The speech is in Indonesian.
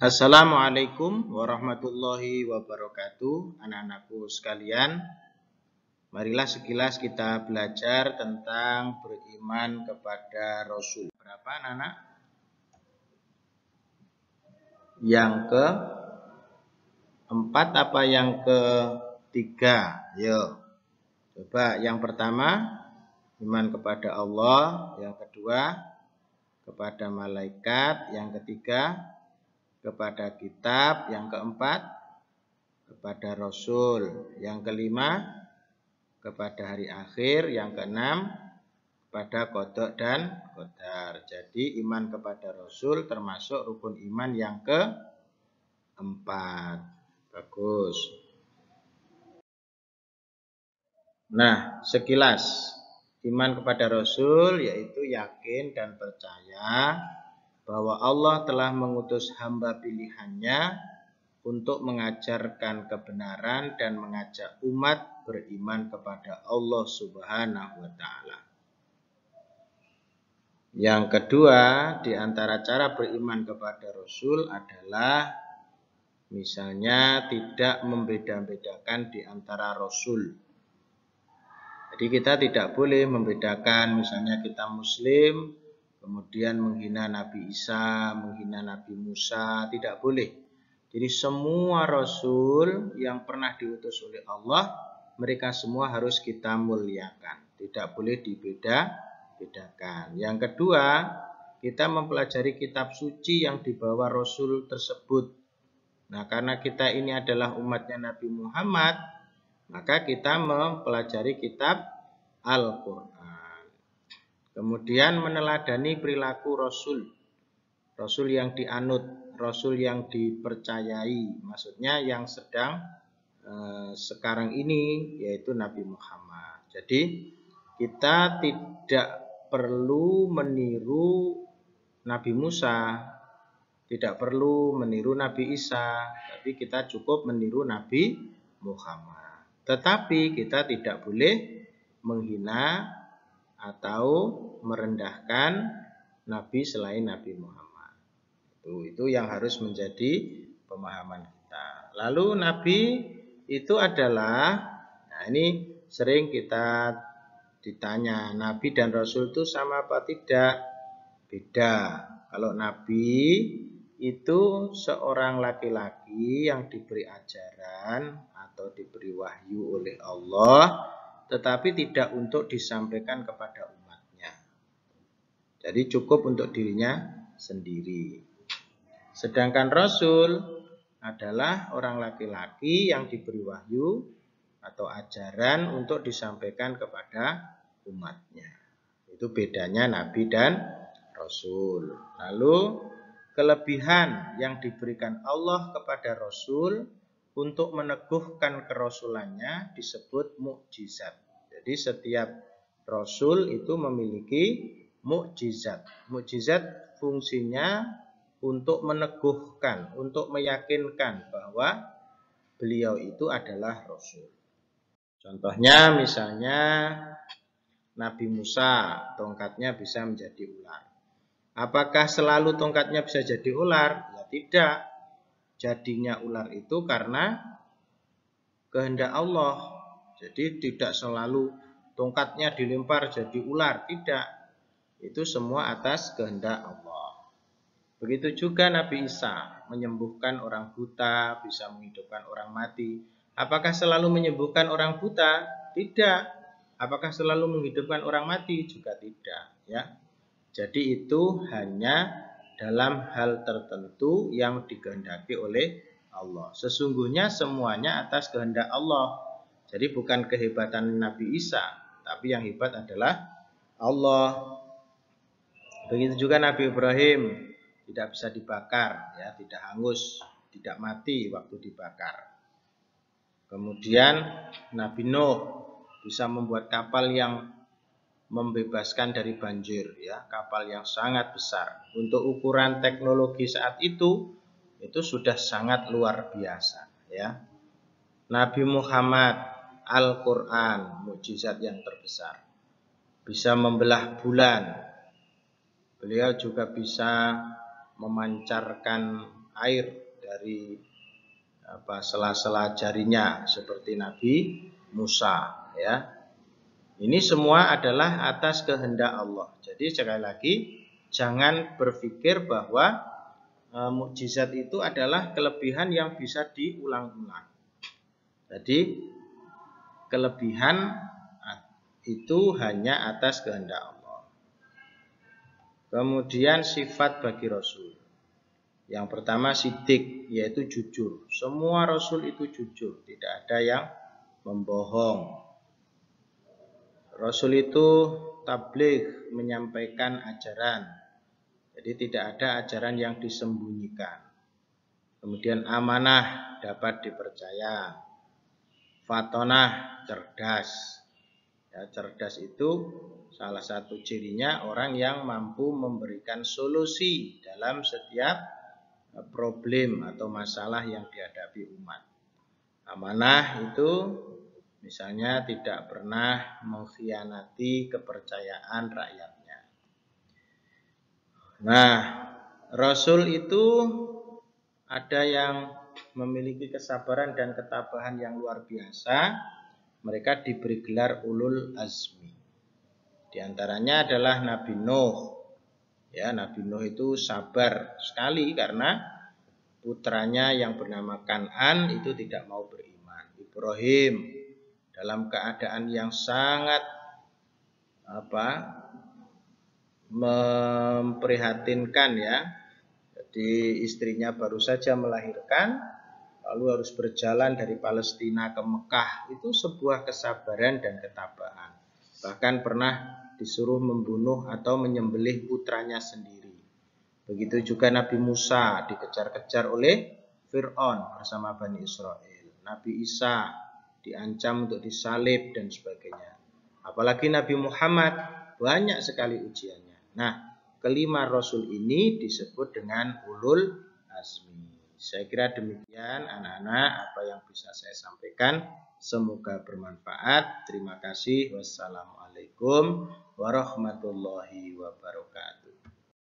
Assalamualaikum warahmatullahi wabarakatuh. Anak-anakku sekalian, marilah sekilas kita belajar tentang beriman kepada Rasul. Berapa anak-anak? Yang keempat apa yang ketiga? Yo, coba yang pertama iman kepada Allah, yang kedua kepada malaikat, yang ketiga kepada kitab, yang keempat kepada Rasul, yang kelima kepada hari akhir, yang keenam kepada qada dan qadar. Jadi iman kepada Rasul termasuk rukun iman yang keempat. Bagus. Nah, sekilas iman kepada Rasul yaitu yakin dan percaya bahwa Allah telah mengutus hamba pilihannya untuk mengajarkan kebenaran dan mengajak umat beriman kepada Allah Subhanahu wa taala. Yang kedua, di antara cara beriman kepada Rasul adalah misalnya tidak membeda-bedakan di antara Rasul. Jadi kita tidak boleh membedakan, misalnya kita Muslim kemudian menghina Nabi Isa, menghina Nabi Musa, tidak boleh. Jadi semua Rasul yang pernah diutus oleh Allah, mereka semua harus kita muliakan. Tidak boleh dibeda-bedakan. Yang kedua, kita mempelajari kitab suci yang dibawa Rasul tersebut. Nah, karena kita ini adalah umatnya Nabi Muhammad, maka kita mempelajari kitab Al-Quran. Kemudian meneladani perilaku Rasul. Rasul yang dianut, Rasul yang dipercayai, maksudnya yang sedang sekarang ini yaitu Nabi Muhammad. Jadi kita tidak perlu meniru Nabi Musa, tidak perlu meniru Nabi Isa, tapi kita cukup meniru Nabi Muhammad. Tetapi kita tidak boleh menghina atau merendahkan Nabi selain Nabi Muhammad. Itu yang harus menjadi pemahaman kita. Lalu Nabi itu adalah, nah ini sering kita ditanya, Nabi dan Rasul itu sama apa tidak? Beda. Kalau Nabi itu seorang laki-laki yang diberi ajaran atau diberi wahyu oleh Allah, tetapi tidak untuk disampaikan kepada umatnya. Jadi cukup untuk dirinya sendiri. Sedangkan Rasul adalah orang laki-laki yang diberi wahyu atau ajaran untuk disampaikan kepada umatnya. Itu bedanya Nabi dan Rasul. Lalu kelebihan yang diberikan Allah kepada Rasul untuk meneguhkan kerasulannya disebut mukjizat. Jadi setiap Rasul itu memiliki mukjizat. Mukjizat fungsinya untuk meneguhkan, untuk meyakinkan bahwa beliau itu adalah Rasul. Contohnya misalnya Nabi Musa, tongkatnya bisa menjadi ular. Apakah selalu tongkatnya bisa jadi ular? Ya tidak. Jadinya ular itu karena kehendak Allah. Jadi tidak selalu tongkatnya dilempar jadi ular, tidak. Itu semua atas kehendak Allah. Begitu juga Nabi Isa menyembuhkan orang buta, bisa menghidupkan orang mati. Apakah selalu menyembuhkan orang buta? Tidak. Apakah selalu menghidupkan orang mati? Juga tidak, ya. Jadi itu hanya dalam hal tertentu yang dikehendaki oleh Allah. Sesungguhnya semuanya atas kehendak Allah. Jadi bukan kehebatan Nabi Isa, tapi yang hebat adalah Allah. Begitu juga Nabi Ibrahim. Tidak bisa dibakar, ya, tidak hangus, tidak mati waktu dibakar. Kemudian Nabi Nuh bisa membuat kapal yang membebaskan dari banjir, ya, kapal yang sangat besar. Untuk ukuran teknologi saat itu sudah sangat luar biasa, ya. Nabi Muhammad, Al-Quran, mukjizat yang terbesar, bisa membelah bulan. Beliau juga bisa memancarkan air dari sela-sela jarinya seperti Nabi Musa, ya. Ini semua adalah atas kehendak Allah. Jadi sekali lagi jangan berpikir bahwa mukjizat itu adalah kelebihan yang bisa diulang-ulang. Jadi kelebihan itu hanya atas kehendak Allah. Kemudian sifat bagi Rasul. Yang pertama sidik, yaitu jujur. Semua Rasul itu jujur, tidak ada yang membohong. Rasul itu tabligh, menyampaikan ajaran. Jadi tidak ada ajaran yang disembunyikan. Kemudian amanah, dapat dipercaya. Fatonah, cerdas. Ya, cerdas itu salah satu cirinya orang yang mampu memberikan solusi dalam setiap problem atau masalah yang dihadapi umat. Amanah itu misalnya tidak pernah mengkhianati kepercayaan rakyatnya. Nah, Rasul itu ada yang memiliki kesabaran dan ketabahan yang luar biasa. Mereka diberi gelar ulul azmi. Di antaranya adalah Nabi Nuh. Ya, Nabi Nuh itu sabar sekali karena putranya yang bernama Kan'an itu tidak mau beriman. Ibrahim dalam keadaan yang sangat memprihatinkan, ya. Jadi istrinya baru saja melahirkan, lalu harus berjalan dari Palestina ke Mekah. Itu sebuah kesabaran dan ketabahan. Bahkan pernah disuruh membunuh atau menyembelih putranya sendiri. Begitu juga Nabi Musa dikejar-kejar oleh Fir'aun bersama Bani Israel. Nabi Isa diancam untuk disalib dan sebagainya. Apalagi Nabi Muhammad, banyak sekali ujiannya. Nah, kelima Rasul ini disebut dengan ulul azmi. Saya kira demikian anak-anak apa yang bisa saya sampaikan. Semoga bermanfaat. Terima kasih. Wassalamualaikum warahmatullahi wabarakatuh.